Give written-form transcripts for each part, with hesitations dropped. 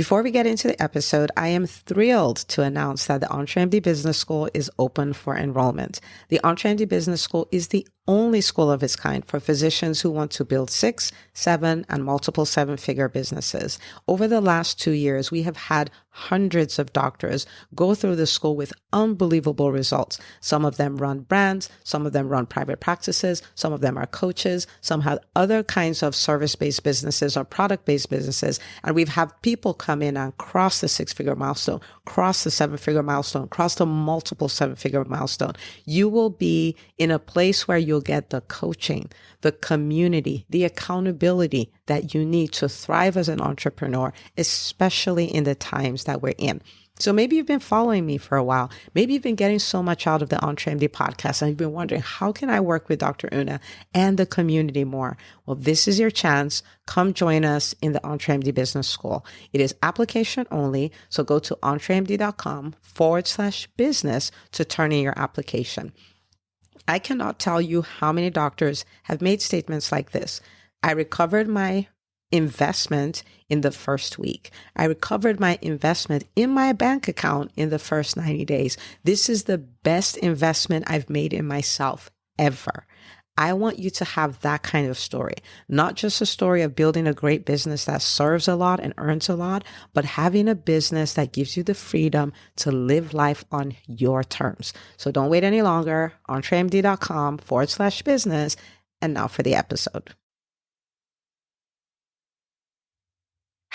Before we get into the episode, I am thrilled to announce that the EntreMD Business School is open for enrollment. The EntreMD Business School is the only school of its kind for physicians who want to build 6, 7, and multiple 7-figure businesses. Over the last 2 years, we have had hundreds of doctors go through the school with unbelievable results. Some of them run brands, some of them run private practices, some of them are coaches, some have other kinds of service-based businesses or product-based businesses. And we've had people come in and cross the 6-figure milestone, cross the 7-figure milestone, cross the multiple 7-figure milestone. You will be in a place where you'll get the coaching, the community, the accountability that you need to thrive as an entrepreneur, especially in the times that we're in. So maybe you've been following me for a while. Maybe you've been getting so much out of the EntreMD podcast and you've been wondering, how can I work with Dr. Una and the community more? Well, this is your chance. Come join us in the EntreMD Business School. It is application only. So go to entremd.com/business to turn in your application. I cannot tell you how many doctors have made statements like this. I recovered my investment in the first week. I recovered my investment in my bank account in the first 90 days. This is the best investment I've made in myself ever. I want you to have that kind of story, not just a story of building a great business that serves a lot and earns a lot, but having a business that gives you the freedom to live life on your terms. So don't wait any longer. entremd.com/business. And now for the episode.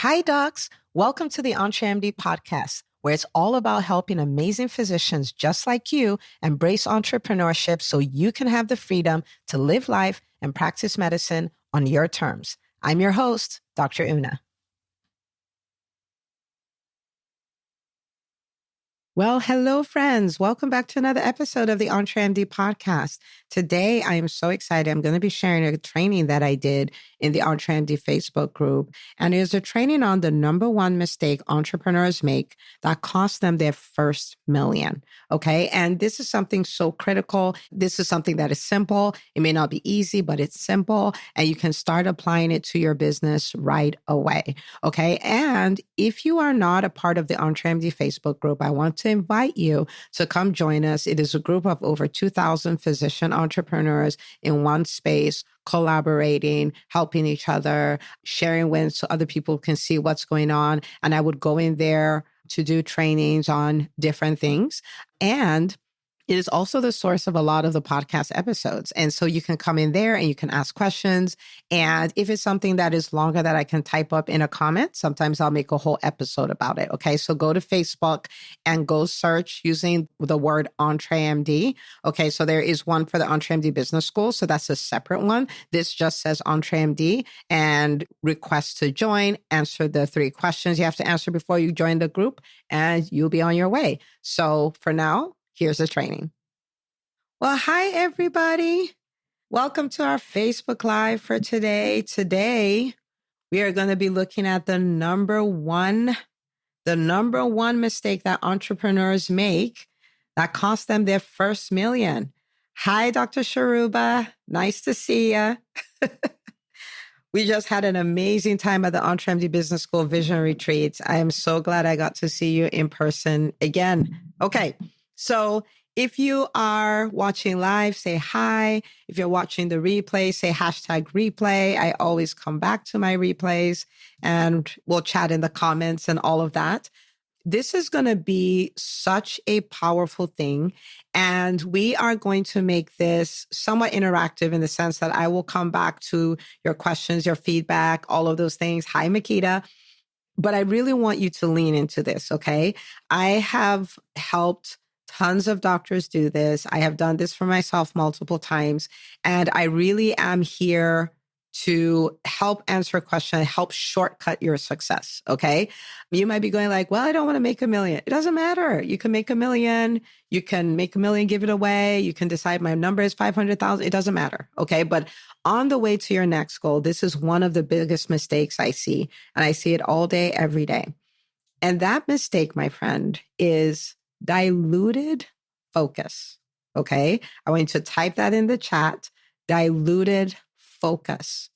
Hi, docs. Welcome to the EntreMD podcast, where it's all about helping amazing physicians just like you embrace entrepreneurship so you can have the freedom to live life and practice medicine on your terms. I'm your host, Dr. Una. Well, hello, friends. Welcome back to another episode of the EntreMD podcast. Today, I am so excited. I'm going to be sharing a training that I did in the EntreMD Facebook group. And it is a training on the number one mistake entrepreneurs make that cost them their first million. Okay. And this is something so critical. This is something that is simple. It may not be easy, but it's simple. And you can start applying it to your business right away. Okay. And if you are not a part of the EntreMD Facebook group, I want to invite you to come join us. It is a group of over 2,000 physician entrepreneurs in one space, collaborating, helping each other, sharing wins so other people can see what's going on. And I would go in there to do trainings on different things. And it is also the source of a lot of the podcast episodes. And so you can come in there and you can ask questions. And if it's something that is longer that I can type up in a comment, sometimes I'll make a whole episode about it. Okay. So go to Facebook and go search using the word EntreMD. Okay. So there is one for the EntreMD Business School. So that's a separate one. This just says EntreMD and request to join, answer the 3 questions you have to answer before you join the group, and you'll be on your way. So for now, here's the training. Well, hi, everybody. Welcome to our Facebook Live for today. Today, we are going to be looking at the number one mistake that entrepreneurs make that cost them their first million. Hi, Dr. Sharuba. Nice to see you. We just had an amazing time at the EntreMD Business School Vision Retreat. I am so glad I got to see you in person again. Okay. So if you are watching live, say hi. If you're watching the replay, say #replay. I always come back to my replays and we'll chat in the comments and all of that. This is going to be such a powerful thing. And we are going to make this somewhat interactive in the sense that I will come back to your questions, your feedback, all of those things. Hi, Makita. But I really want you to lean into this, okay? I have helped tons of doctors do this. I have done this for myself multiple times. And I really am here to help answer a question, help shortcut your success, okay? You might be going like, well, I don't want to make $1 million. It doesn't matter. You can make $1 million. You can make $1 million, give it away. You can decide my number is 500,000. It doesn't matter, okay? But on the way to your next goal, this is one of the biggest mistakes I see. And I see it all day, every day. And that mistake, my friend, is diluted focus, okay? I want you to type that in the chat, diluted focus.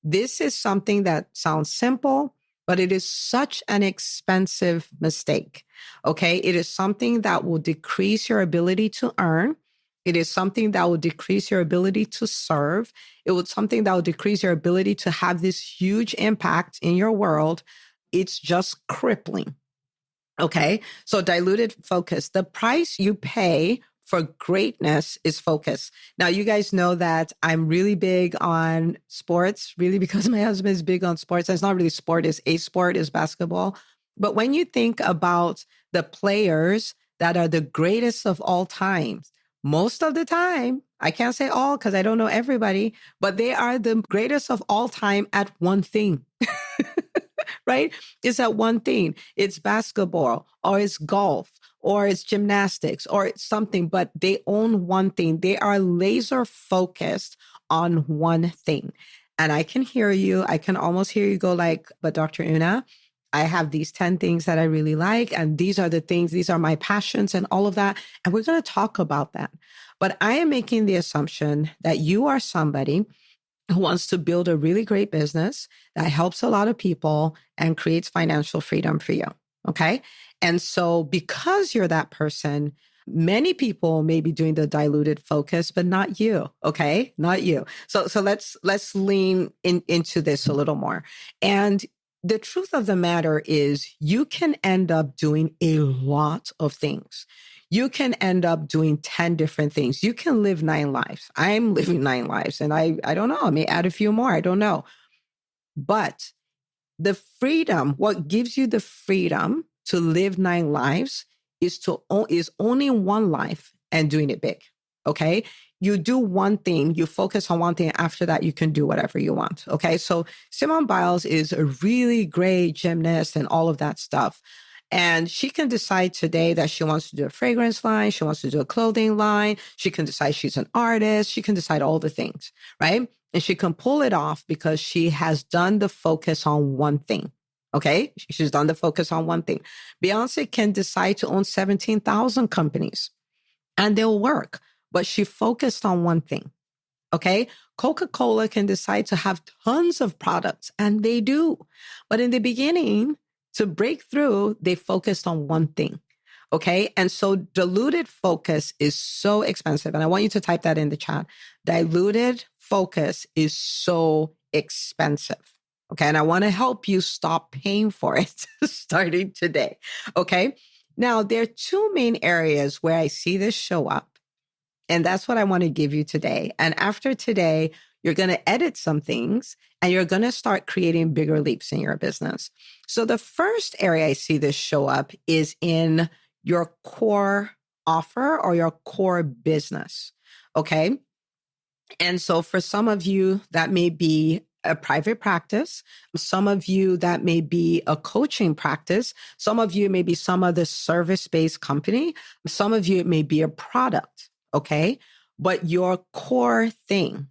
This is something that sounds simple, but it is such an expensive mistake. Okay. It is something that will decrease your ability to earn. It is something that will decrease your ability to serve. It was something that will decrease your ability to have this huge impact in your world. It's just crippling. Okay. So diluted focus, the price you pay for greatness is focus. Now, you guys know that I'm really big on sports, really because my husband is big on sports. It's not really sport, it's a sport, is basketball. But when you think about the players that are the greatest of all time, most of the time, I can't say all because I don't know everybody, but they are the greatest of all time at one thing. Right? It's that one thing. It's basketball or it's golf or it's gymnastics or it's something, but they own one thing. They are laser focused on one thing. And I can hear you. I can almost hear you go like, but Dr. Una, I have these 10 things that I really like. And these are the things, these are my passions and all of that. And we're going to talk about that. But I am making the assumption that you are somebody who wants to build a really great business that helps a lot of people and creates financial freedom for you. Okay. And so because you're that person, many people may be doing the diluted focus, but not you. Okay. Not you. So let's lean into this a little more. And the truth of the matter is you can end up doing a lot of things. You can end up doing 10 different things. You can live 9 lives. I'm living 9 lives and I don't know, I may add a few more. I don't know. But the freedom, what gives you the freedom to live 9 lives is only one life and doing it big. Okay. You do one thing, you focus on one thing. After that, you can do whatever you want. Okay. So Simone Biles is a really great gymnast and all of that stuff. And she can decide today that she wants to do a fragrance line. She wants to do a clothing line. She can decide she's an artist. She can decide all the things, right? And she can pull it off because she has done the focus on one thing. Okay. She's done the focus on one thing. Beyonce can decide to own 17,000 companies and they'll work, but she focused on one thing. Okay. Coca-Cola can decide to have tons of products and they do. But in the beginning, to break through, they focused on one thing. Okay. And so diluted focus is so expensive. And I want you to type that in the chat. Diluted focus is so expensive. Okay. And I want to help you stop paying for it starting today. Okay. Now, there are 2 main areas where I see this show up. And that's what I want to give you today. And after today, you're going to edit some things and you're going to start creating bigger leaps in your business. So the first area I see this show up is in your core offer or your core business. Okay. And so for some of you, that may be a private practice. Some of you, that may be a coaching practice. Some of you, may be some other service-based company. Some of you, it may be a product. Okay. But your core thing,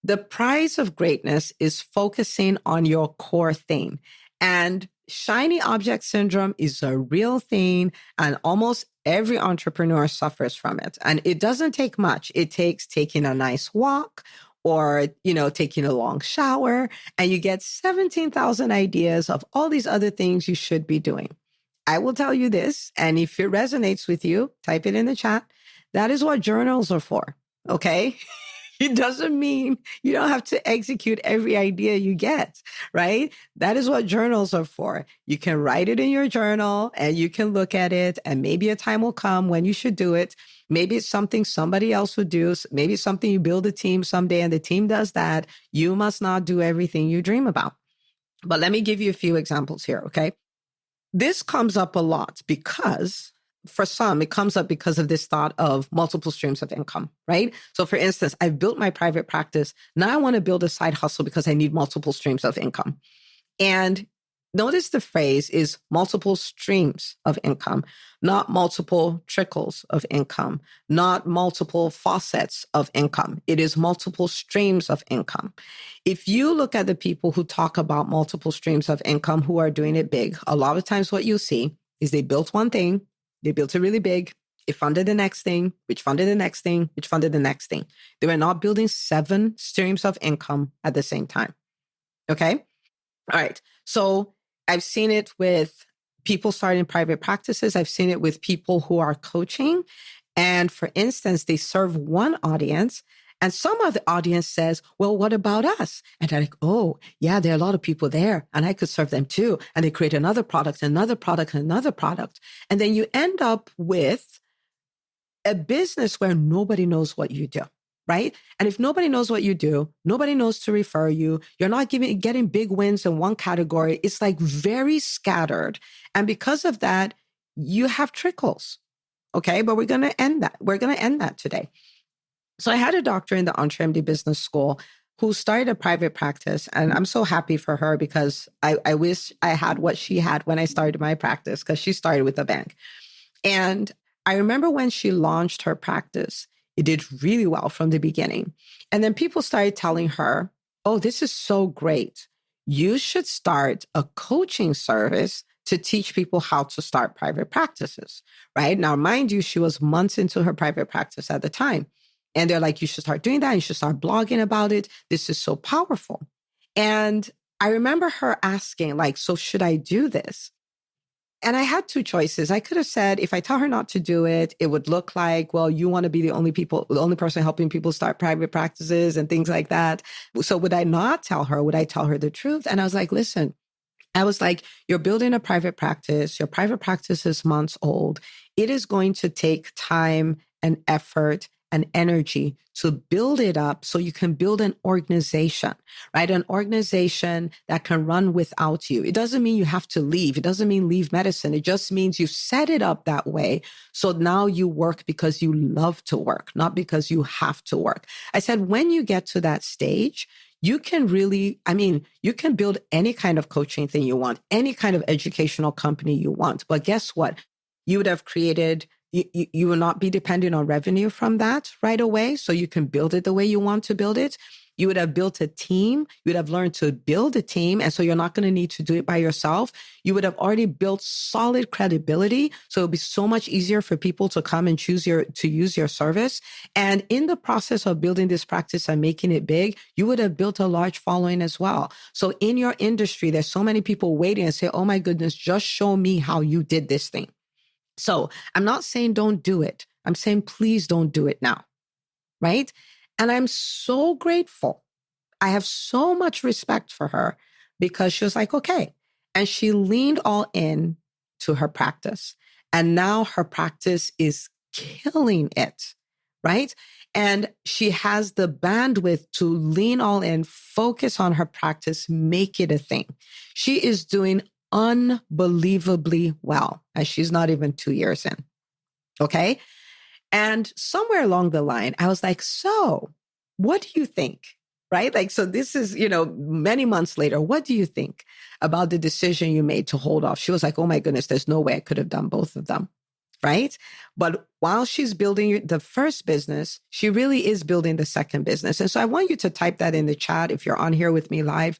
the prize of greatness is focusing on your core thing. And shiny object syndrome is a real thing. And almost every entrepreneur suffers from it. And it doesn't take much. It takes taking a nice walk or, taking a long shower, and you get 17,000 ideas of all these other things you should be doing. I will tell you this, and if it resonates with you, type it in the chat. That is what journals are for. Okay. It doesn't mean you don't have to execute every idea you get, right? That is what journals are for. You can write it in your journal and you can look at it, and maybe a time will come when you should do it. Maybe it's something somebody else would do. Maybe it's something you build a team someday and the team does that. You must not do everything you dream about. But let me give you a few examples here, okay? This comes up a lot because for some, it comes up because of this thought of multiple streams of income, right? So for instance, I've built my private practice. Now I want to build a side hustle because I need multiple streams of income. And notice the phrase is multiple streams of income, not multiple trickles of income, not multiple faucets of income. It is multiple streams of income. If you look at the people who talk about multiple streams of income who are doing it big, a lot of times what you see is they built one thing, they built it really big. It funded the next thing, which funded the next thing, which funded the next thing. They were not building 7 streams of income at the same time. Okay. All right. So I've seen it with people starting private practices. I've seen it with people who are coaching. And for instance, they serve one audience and some of the audience says, well, what about us? And they're like, oh, yeah, there are a lot of people there and I could serve them too. And they create another product, another product, another product. And then you end up with a business where nobody knows what you do. Right. And if nobody knows what you do, nobody knows to refer you, you're not getting big wins in one category. It's like very scattered. And because of that, you have trickles. Okay. But we're going to end that. We're going to end that today. So I had a doctor in the EntreMD Business School who started a private practice. And I'm so happy for her because I wish I had what she had when I started my practice, because she started with a bank. And I remember when she launched her practice, it did really well from the beginning. And then people started telling her, oh, this is so great. You should start a coaching service to teach people how to start private practices, right? Now, mind you, she was months into her private practice at the time. And they're like, you should start doing that. You should start blogging about it. This is so powerful. And I remember her asking, like, so should I do this? And I had two choices. I could have said, if I tell her not to do it, it would look like, well, you want to be the only person helping people start private practices and things like that. So would I not tell her? Would I tell her the truth? And I was like, listen, you're building a private practice. Your private practice is months old. It is going to take time and effort and energy to build it up so you can build an organization, right? An organization that can run without you. It doesn't mean you have to leave. It doesn't mean leave medicine. It just means you set it up that way. So now you work because you love to work, not because you have to work. I said, when you get to that stage, you can you can build any kind of coaching thing you want, any kind of educational company you want. But guess what? You would have created, you will not be dependent on revenue from that right away. So you can build it the way you want to build it. You would have built a team. You would have learned to build a team. And so you're not going to need to do it by yourself. You would have already built solid credibility. So it'll be so much easier for people to come and to use your service. And in the process of building this practice and making it big, you would have built a large following as well. So in your industry, there's so many people waiting and say, oh my goodness, just show me how you did this thing. So I'm not saying don't do it. I'm saying, please don't do it now. Right. And I'm so grateful. I have so much respect for her because she was like, okay. And she leaned all in to her practice. And now her practice is killing it. Right. And she has the bandwidth to lean all in, focus on her practice, make it a thing. She is doing unbelievably well, and she's not even 2 years in. Okay. And somewhere along the line, I was like, so what do you think? Right? Like, so this is, many months later, what do you think about the decision you made to hold off? She was like, oh my goodness, there's no way I could have done both of them. Right? But while she's building the first business, she really is building the second business. And so I want you to type that in the chat if you're on here with me live.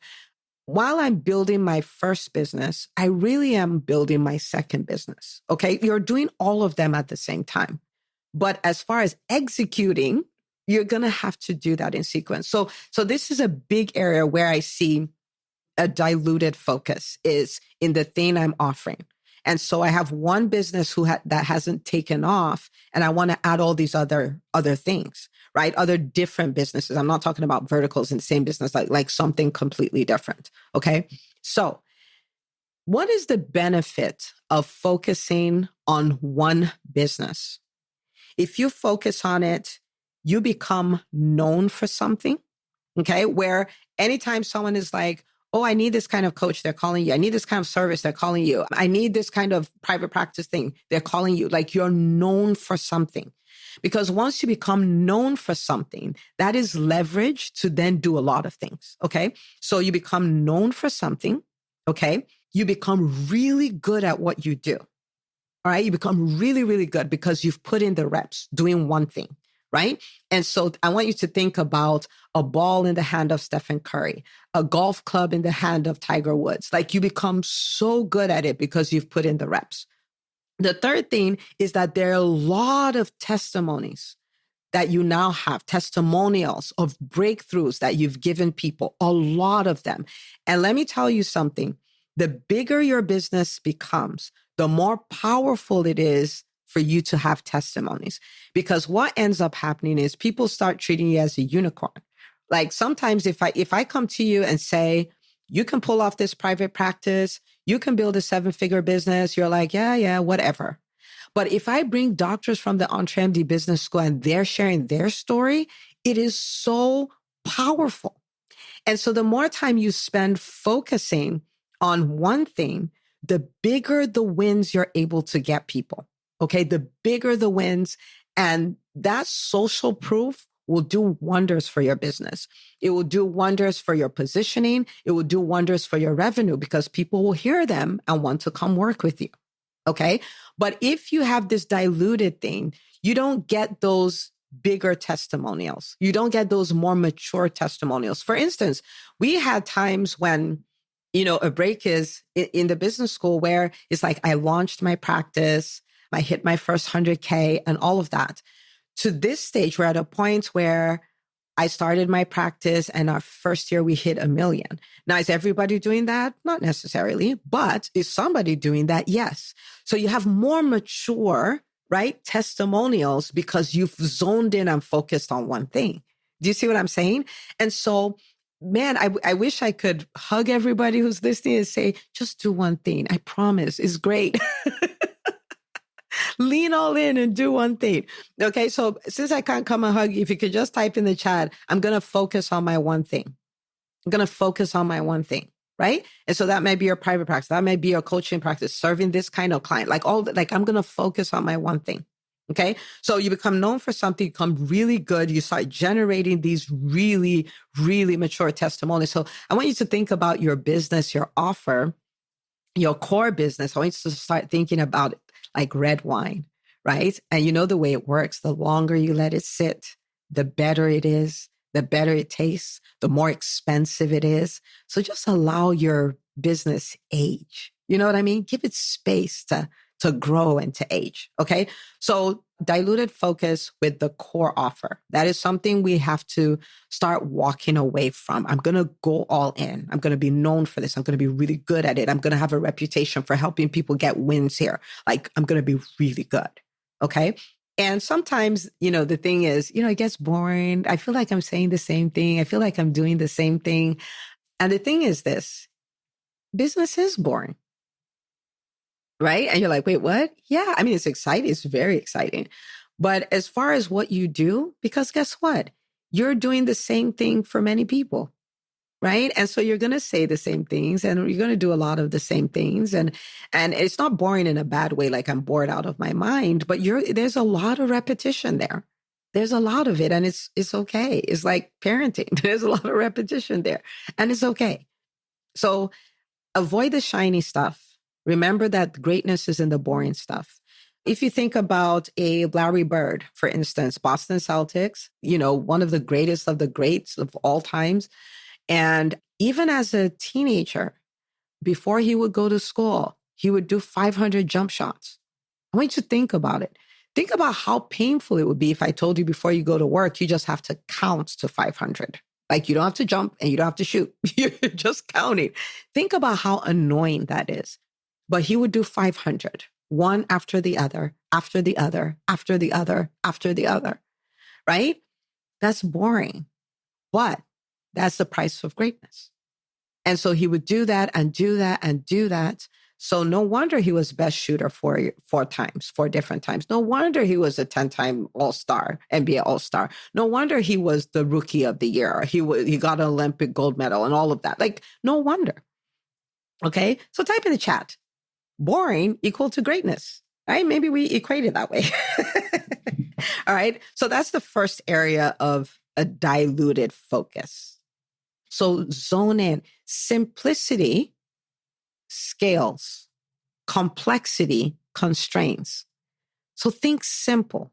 While I'm building my first business, I really am building my second business. Okay. You're doing all of them at the same time. But as far as executing, you're going to have to do that in sequence. So this is a big area where I see a diluted focus is in the thing I'm offering. And so I have one business that hasn't taken off, and I want to add all these other things, right? Other different businesses. I'm not talking about verticals in the same business, like something completely different. Okay. So what is the benefit of focusing on one business? If you focus on it, you become known for something. Okay. Where anytime someone is like, oh, I need this kind of coach, they're calling you. I need this kind of service, they're calling you. I need this kind of private practice thing, they're calling you. Like, you're known for something. Because once you become known for something, that is leverage to then do a lot of things. Okay. So you become known for something. Okay. You become really good at what you do. All right. You become really, really good because you've put in the reps doing one thing. Right. And so I want you to think about a ball in the hand of Stephen Curry, a golf club in the hand of Tiger Woods. Like, you become so good at it because you've put in the reps. The third thing is that there are a lot of testimonies that you now have, testimonials of breakthroughs that you've given people, a lot of them. And let me tell you something, the bigger your business becomes, the more powerful it is for you to have testimonies. Because what ends up happening is people start treating you as a unicorn. Like sometimes if I come to you and say, you can pull off this private practice, you can build a 7-figure business, you're like, yeah, whatever. But if I bring doctors from the EntreMD Business School and they're sharing their story, it is so powerful. And so the more time you spend focusing on one thing, the bigger the wins you're able to get people. Okay. The bigger the wins, and that social proof will do wonders for your business. It will do wonders for your positioning. It will do wonders for your revenue because people will hear them and want to come work with you. Okay. But if you have this diluted thing, you don't get those bigger testimonials. You don't get those more mature testimonials. For instance, we had times when, a break is in the business school where it's like, I launched my practice, I hit my first 100K and all of that. To this stage, we're at a point where I started my practice and our first year we hit 1 million. Now, is everybody doing that? Not necessarily, but is somebody doing that? Yes. So you have more mature, right, testimonials because you've zoned in and focused on one thing. Do you see what I'm saying? And so, man, I wish I could hug everybody who's listening and say, just do one thing. I promise, it's great. Lean all in and do one thing. Okay. So since I can't come and hug you, if you could just type in the chat, I'm going to focus on my one thing. I'm going to focus on my one thing. Right. And so that might be your private practice. That might be your coaching practice, serving this kind of client, I'm going to focus on my one thing. Okay. So you become known for something, you become really good. You start generating these really, really mature testimonials. So I want you to think about your business, your offer, your core business. I want you to start thinking about it like red wine, right? And you know the way it works. The longer you let it sit, the better it is, the better it tastes, the more expensive it is. So just allow your business age. You know what I mean? Give it space to grow and to age. Okay. So diluted focus with the core offer. That is something we have to start walking away from. I'm going to go all in. I'm going to be known for this. I'm going to be really good at it. I'm going to have a reputation for helping people get wins here. Like I'm going to be really good. Okay. And sometimes, the thing is, it gets boring. I feel like I'm saying the same thing. I feel like I'm doing the same thing. And the thing is this, business is boring. Right? And you're like, wait, what? Yeah. I mean, it's exciting. It's very exciting. But as far as what you do, because guess what? You're doing the same thing for many people. Right? And so you're going to say the same things and you're going to do a lot of the same things. And it's not boring in a bad way, like I'm bored out of my mind, but there's a lot of repetition there. There's a lot of it and it's okay. It's like parenting. There's a lot of repetition there and it's okay. So avoid the shiny stuff. Remember that greatness is in the boring stuff. If you think about a Larry Bird, for instance, Boston Celtics, one of the greatest of the greats of all times. And even as a teenager, before he would go to school, he would do 500 jump shots. I want you to think about it. Think about how painful it would be if I told you before you go to work, you just have to count to 500. Like you don't have to jump and you don't have to shoot. You're just counting. Think about how annoying that is. But he would do 500, one after the other, after the other, after the other, after the other, right? That's boring. But that's the price of greatness. And so he would do that and do that and do that. So no wonder he was best shooter four different times. No wonder he was a 10-time All-Star, NBA All-Star. No wonder he was the rookie of the year. He got an Olympic gold medal and all of that. Like, no wonder. Okay. So type in the chat. Boring equal to greatness, right? Maybe we equate it that way. All right. So that's the first area of a diluted focus. So zone in. Simplicity scales, complexity constraints. So think simple.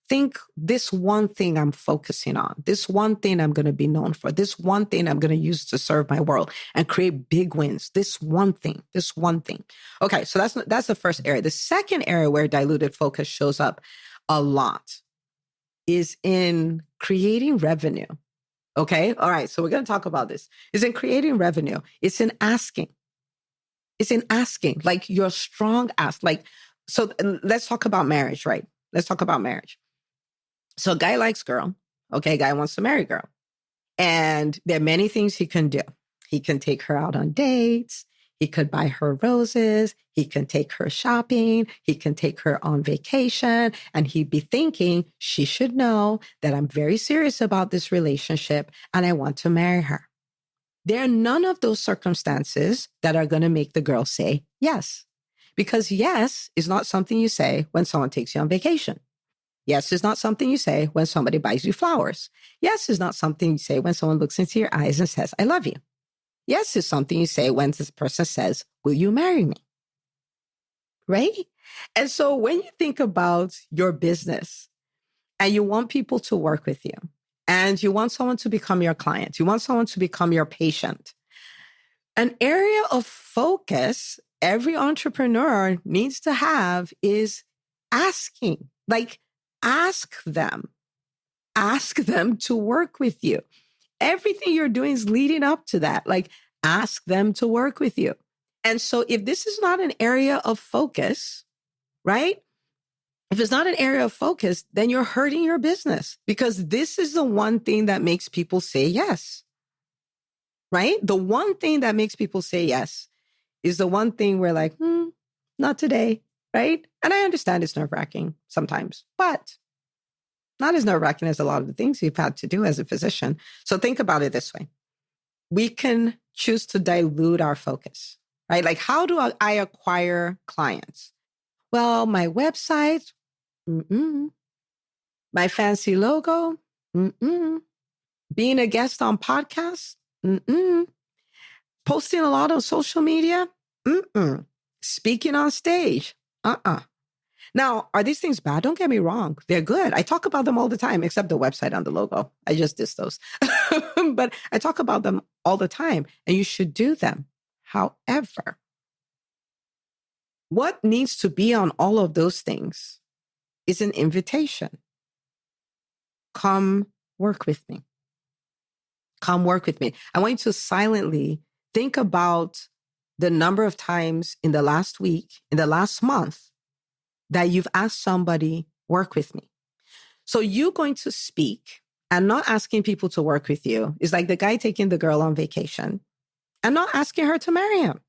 Think this one thing I'm focusing on, this one thing I'm going to be known for, this one thing I'm going to use to serve my world and create big wins. This one thing. Okay, so that's the first area. The second area where diluted focus shows up a lot is in creating revenue. Okay. All right. So we're going to talk about this. It's in creating revenue. It's in asking. It's in asking, like your strong ask. Like, so let's talk about marriage, right? Let's talk about marriage. So a guy likes girl. Okay. Guy wants to marry girl. And there are many things he can do. He can take her out on dates. He could buy her roses. He can take her shopping. He can take her on vacation. And he'd be thinking, she should know that I'm very serious about this relationship and I want to marry her. There are none of those circumstances that are going to make the girl say yes. Because yes is not something you say when someone takes you on vacation. Yes is not something you say when somebody buys you flowers. Yes is not something you say when someone looks into your eyes and says, I love you. Yes is something you say when this person says, will you marry me? Right? And so when you think about your business and you want people to work with you and you want someone to become your client, you want someone to become your patient, an area of focus every entrepreneur needs to have is asking, like ask them to work with you. Everything you're doing is leading up to that. Like ask them to work with you. And so if this is not an area of focus, right? If it's not an area of focus, then you're hurting your business because this is the one thing that makes people say yes, right? The one thing that makes people say yes is the one thing we're like, not today, right? And I understand it's nerve-wracking sometimes, but not as nerve-wracking as a lot of the things you've had to do as a physician. So think about it this way. We can choose to dilute our focus, right? Like, how do I acquire clients? Well, my website, my fancy logo, being a guest on podcasts, posting a lot on social media, speaking on stage, Now, are these things bad? Don't get me wrong. They're good. I talk about them all the time, except the website and the logo. I just dissed those. But I talk about them all the time, and you should do them. However, what needs to be on all of those things is an invitation. Come work with me. Come work with me. I want you to silently think about the number of times in the last week, in the last month, that you've asked somebody, work with me. So you going to speak and not asking people to work with you is like the guy taking the girl on vacation and not asking her to marry him.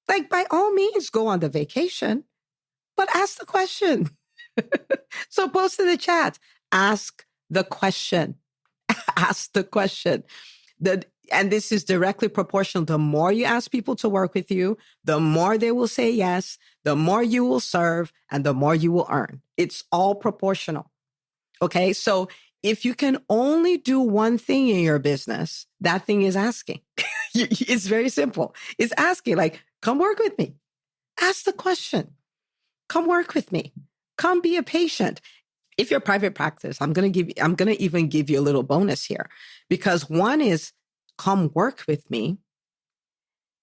Like, by all means, go on the vacation, but ask the question. So post in the chat, ask the question. Ask the question. And this is directly proportional. The more you ask people to work with you, the more they will say yes, the more you will serve, and the more you will earn. It's all proportional. Okay. So if you can only do one thing in your business, that thing is asking. It's very simple. It's asking, like, come work with me. Ask the question. Come work with me. Come be a patient. If you're private practice, I'm going to even give you a little bonus here, because one is come work with me.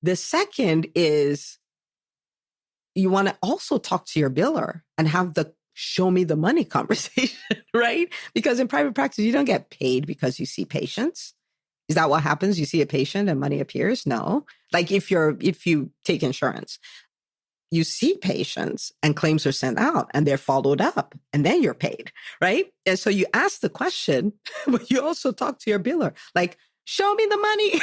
The second is you want to also talk to your biller and have the show me the money conversation, right? Because in private practice, you don't get paid because you see patients. Is that what happens? You see a patient and money appears? No. Like if you take insurance, you see patients and claims are sent out and they're followed up and then you're paid, right? And so you ask the question, but you also talk to your biller, like, show me the money.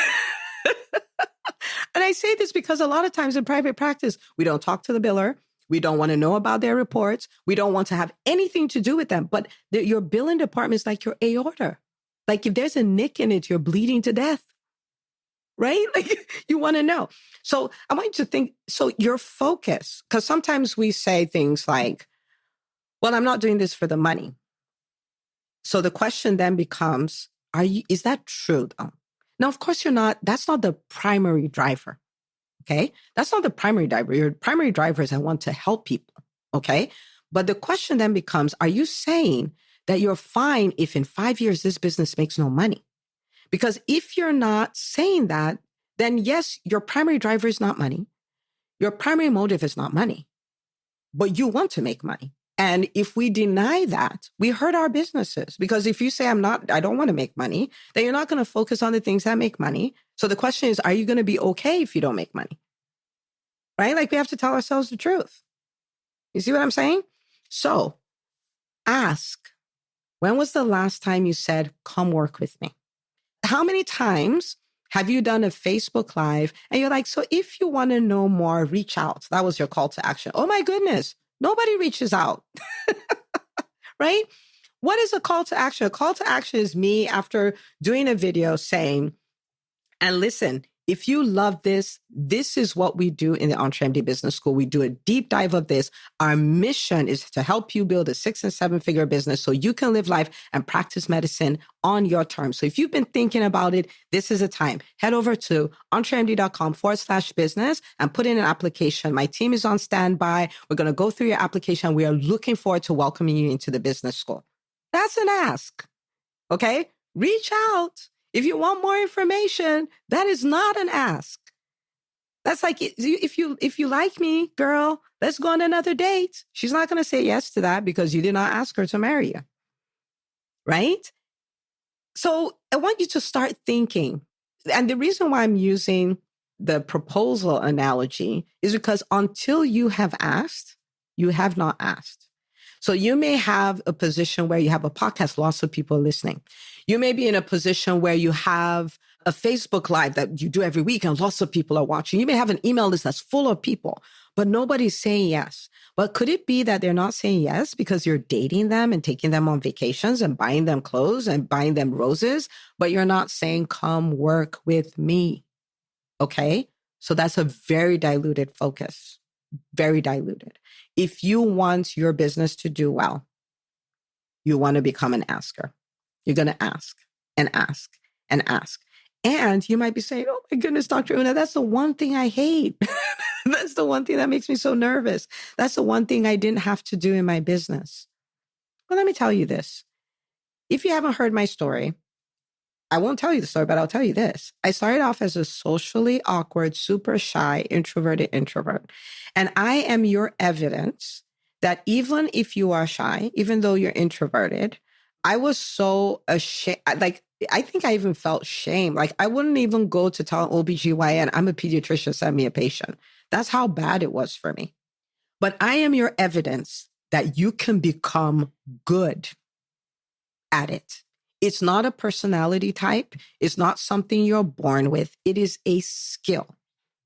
And I say this because a lot of times in private practice, we don't talk to the biller. We don't want to know about their reports. We don't want to have anything to do with them. But your billing department is like your aorta. Like if there's a nick in it, you're bleeding to death, right? Like you want to know. So I want you to think, so your focus, because sometimes we say things like, well, I'm not doing this for the money. So the question then becomes, is that true though? Now, of course you're not, that's not the primary driver. Okay. That's not the primary driver. Your primary driver is I want to help people. Okay. But the question then becomes, are you saying that you're fine if in 5 years this business makes no money? Because if you're not saying that, then yes, your primary driver is not money. Your primary motive is not money, but you want to make money. And if we deny that, we hurt our businesses. Because if you say, I don't want to make money, then you're not going to focus on the things that make money. So the question is, are you going to be okay if you don't make money? Right? Like we have to tell ourselves the truth. You see what I'm saying? So ask, when was the last time you said, come work with me? How many times have you done a Facebook Live and you're like, so if you want to know more, reach out. That was your call to action. Oh my goodness. Nobody reaches out, right? What is a call to action? A call to action is me after doing a video saying, and listen, if you love this, this is what we do in the EntreMD Business School. We do a deep dive of this. Our mission is to help you build a 6 and 7 figure business so you can live life and practice medicine on your terms. So if you've been thinking about it, this is a time. Head over to entremd.com/business and put in an application. My team is on standby. We're going to go through your application. We are looking forward to welcoming you into the business school. That's an ask. Okay? Reach out. If you want more information, that is not an ask. That's like, if you like me, girl, let's go on another date. She's not going to say yes to that because you did not ask her to marry you. Right? So I want you to start thinking. And the reason why I'm using the proposal analogy is because until you have asked, you have not asked. So you may have a position where you have a podcast, lots of people listening. You may be in a position where you have a Facebook Live that you do every week and lots of people are watching. You may have an email list that's full of people, but nobody's saying yes. But could it be that they're not saying yes because you're dating them and taking them on vacations and buying them clothes and buying them roses, but you're not saying, come work with me? Okay? So that's a very diluted focus, very diluted. If you want your business to do well, you want to become an asker. You're going to ask and ask and ask. And you might be saying, oh my goodness, Dr. Una, that's the one thing I hate. That's the one thing that makes me so nervous. That's the one thing I didn't have to do in my business. Well, let me tell you this. If you haven't heard my story, I won't tell you the story, but I'll tell you this. I started off as a socially awkward, super shy, introverted introvert. And I am your evidence that even if you are shy, even though you're introverted, I was so ashamed. Like, I think I even felt shame. Like, I wouldn't even go to tell an OBGYN, I'm a pediatrician, send me a patient. That's how bad it was for me. But I am your evidence that you can become good at it. It's not a personality type. It's not something you're born with. It is a skill.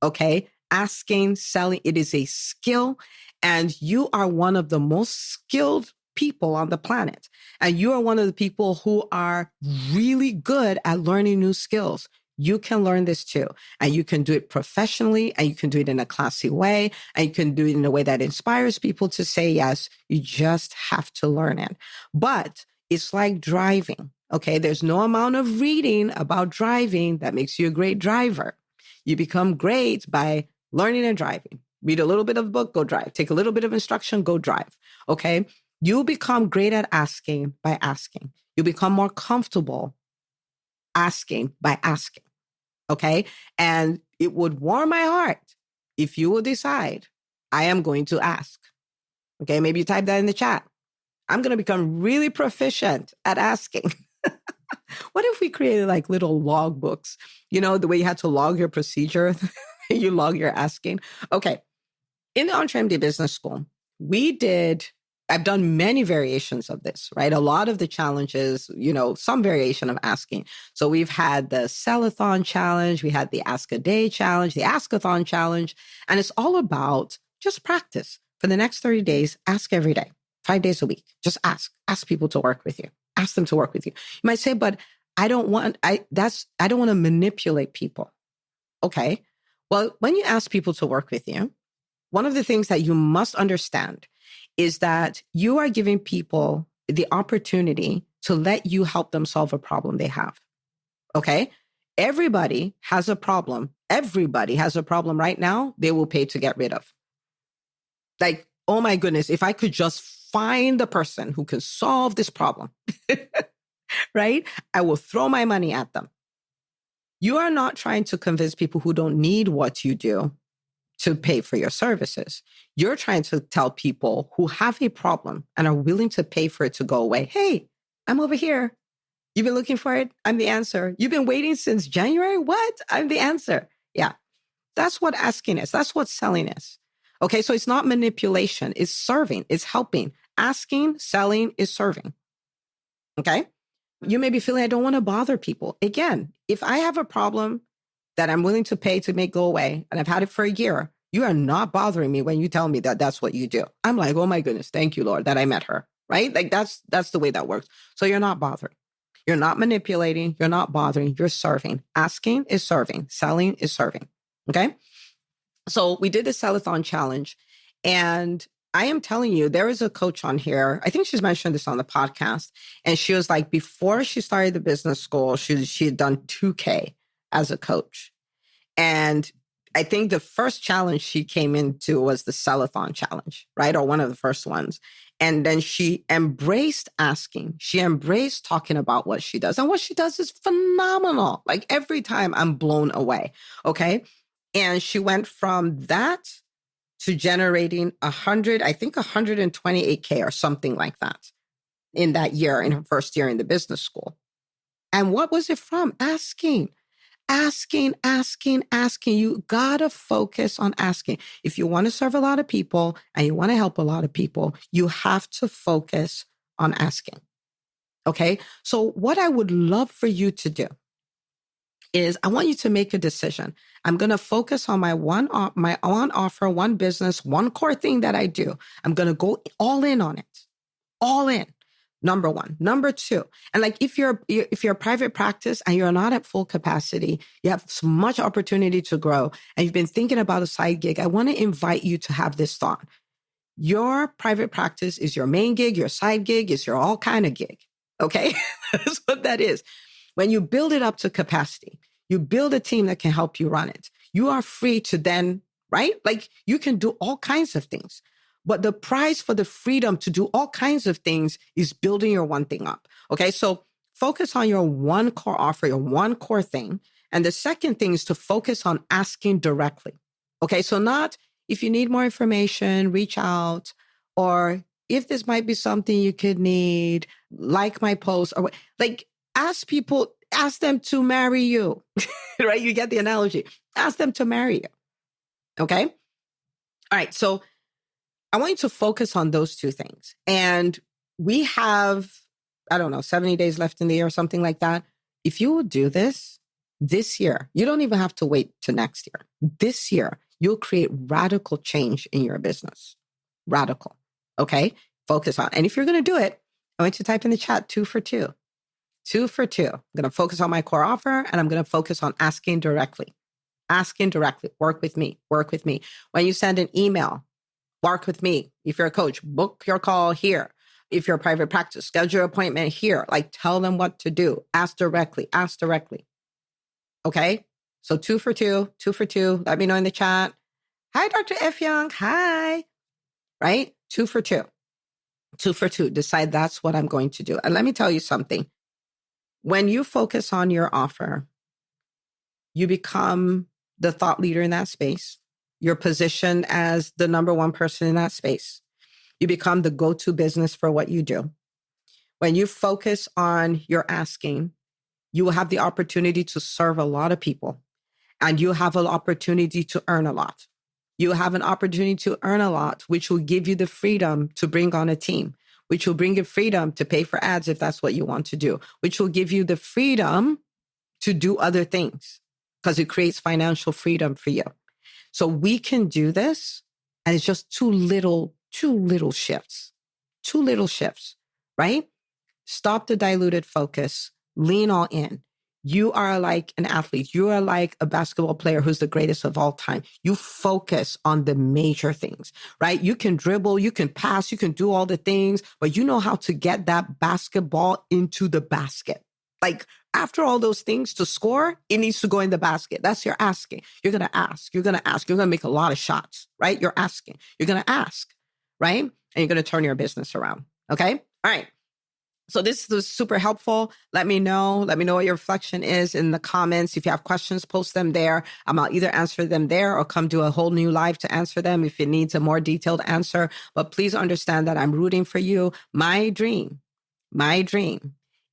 Okay? Asking, selling, it is a skill. And you are one of the most skilled people on the planet. And you are one of the people who are really good at learning new skills. You can learn this too. And you can do it professionally, and you can do it in a classy way, and you can do it in a way that inspires people to say yes. You just have to learn it. But it's like driving. Okay, there's no amount of reading about driving that makes you a great driver. You become great by learning and driving. Read a little bit of a book, go drive. Take a little bit of instruction, go drive. Okay, you become great at asking by asking. You become more comfortable asking by asking. Okay, and it would warm my heart if you will decide, I am going to ask. Okay, maybe you type that in the chat. I'm going to become really proficient at asking. What if we created like little log books? You know, the way you had to log your procedure, you log your asking. Okay. In the EntreMD Business School, I've done many variations of this, right? A lot of the challenges, you know, some variation of asking. So we've had the Sell-a-thon challenge, we had the Ask a Day challenge, the Ask-a-thon challenge, and it's all about just practice. For the next 30 days, ask every day, 5 days a week. Just ask people to work with you. Ask them to work with you. You might say, but I don't want to manipulate people. Okay. Well, when you ask people to work with you, one of the things that you must understand is that you are giving people the opportunity to let you help them solve a problem they have. Okay. Everybody has a problem. Everybody has a problem right now they will pay to get rid of. Like, oh my goodness, if I could just find the person who can solve this problem, right? I will throw my money at them. You are not trying to convince people who don't need what you do to pay for your services. You're trying to tell people who have a problem and are willing to pay for it to go away, hey, I'm over here. You've been looking for it? I'm the answer. You've been waiting since January? What? I'm the answer. Yeah. That's what asking is. That's what selling is. Okay. So it's not manipulation. It's serving. It's helping. Asking, selling is serving. Okay. You may be feeling, I don't want to bother people. Again, if I have a problem that I'm willing to pay to make go away, and I've had it for a year, you are not bothering me when you tell me that that's what you do. I'm like, oh my goodness, thank you, Lord, that I met her, right? Like that's the way that works. So you're not bothering. You're not manipulating. You're not bothering. You're serving. Asking is serving. Selling is serving. Okay. So we did the Sellathon challenge, and I am telling you, there is a coach on here. I think she's mentioned this on the podcast. And she was like, before she started the business school, she had done 2K as a coach. And I think the first challenge she came into was the Sellathon challenge, right? Or one of the first ones. And then she embraced asking. She embraced talking about what she does. And what she does is phenomenal. Like every time I'm blown away. Okay. And she went from that to generating 128K or something like that in that year, in her first year in the business school. And what was it from? Asking. You gotta focus on asking. If you want to serve a lot of people and you want to help a lot of people, you have to focus on asking. Okay. So what I would love for you to do is I want you to make a decision. I'm going to focus on my one offer, one business, one core thing that I do. I'm going to go all in on it. All in. Number one. Number two. And like if you're a private practice and you're not at full capacity, you have so much opportunity to grow, and you've been thinking about a side gig, I want to invite you to have this thought. Your private practice is your main gig, your side gig is your all kind of gig. Okay? That's what that is. When you build it up to capacity, you build a team that can help you run it. You are free to then, right? Like you can do all kinds of things. But the price for the freedom to do all kinds of things is building your one thing up. Okay. So focus on your one core offer, your one core thing. And the second thing is to focus on asking directly. Okay. So not if you need more information, reach out, or if this might be something you could need, like my post, or like ask people, ask them to marry you, right? You get the analogy. Ask them to marry you. Okay. All right. So I want you to focus on those two things. And we have, 70 days left in the year or something like that. If you will do this year, you don't even have to wait to next year. This year, you'll create radical change in your business. Radical. Okay. Focus on. And if you're going to do it, I want you to type in the chat 2 for 2. 2 for 2. I'm going to focus on my core offer, and I'm going to focus on asking directly. Asking directly. Work with me. Work with me. When you send an email, work with me. If you're a coach, book your call here. If you're a private practice, schedule your appointment here. Like tell them what to do. Ask directly. Ask directly. Okay. So 2 for 2. 2 for 2. Let me know in the chat. Hi, Dr. F. Young. Hi. Right? 2 for 2. 2 for 2. Decide that's what I'm going to do. And let me tell you something. When you focus on your offer, you become the thought leader in that space. You're positioned as the number one person in that space. You become the go-to business for what you do. When you focus on your asking, you will have the opportunity to serve a lot of people, and you have an opportunity to earn a lot. You have an opportunity to earn a lot, which will give you the freedom to bring on a team, which will bring you freedom to pay for ads if that's what you want to do, which will give you the freedom to do other things because it creates financial freedom for you. So we can do this, and it's just two little shifts, right? Stop the diluted focus, lean all in. You are like an athlete. You are like a basketball player who's the greatest of all time. You focus on the major things, right? You can dribble, you can pass, you can do all the things, but you know how to get that basketball into the basket. Like after all those things to score, it needs to go in the basket. That's your asking. You're going to ask. You're going to make a lot of shots, right? You're asking. You're going to ask, right? And you're going to turn your business around. Okay. All right. So this was super helpful. Let me know. Let me know what your reflection is in the comments. If you have questions, post them there. I'll either answer them there or come do a whole new live to answer them if it needs a more detailed answer. But please understand that I'm rooting for you. My dream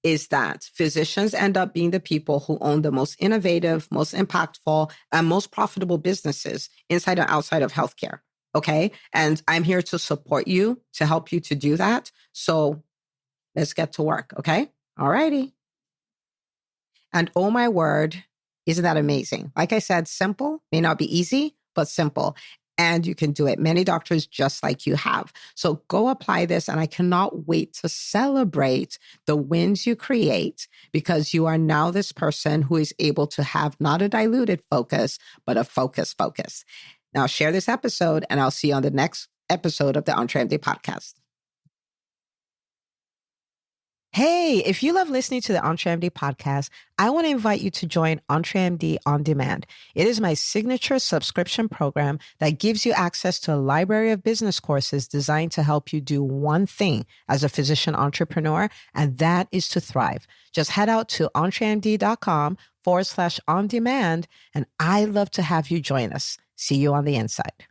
is that physicians end up being the people who own the most innovative, most impactful, and most profitable businesses inside and outside of healthcare. Okay. And I'm here to support you, to help you to do that. So let's get to work. Okay. All righty. And oh my word, isn't that amazing? Like I said, simple may not be easy, but simple. And you can do it. Many doctors just like you have. So go apply this. And I cannot wait to celebrate the wins you create because you are now this person who is able to have not a diluted focus, but a focus. Now share this episode and I'll see you on the next episode of the EntreMD podcast. Hey, if you love listening to the EntreMD podcast, I want to invite you to join EntreMD On Demand. It is my signature subscription program that gives you access to a library of business courses designed to help you do one thing as a physician entrepreneur, and that is to thrive. Just head out to entremd.com/on demand, and I'd love to have you join us. See you on the inside.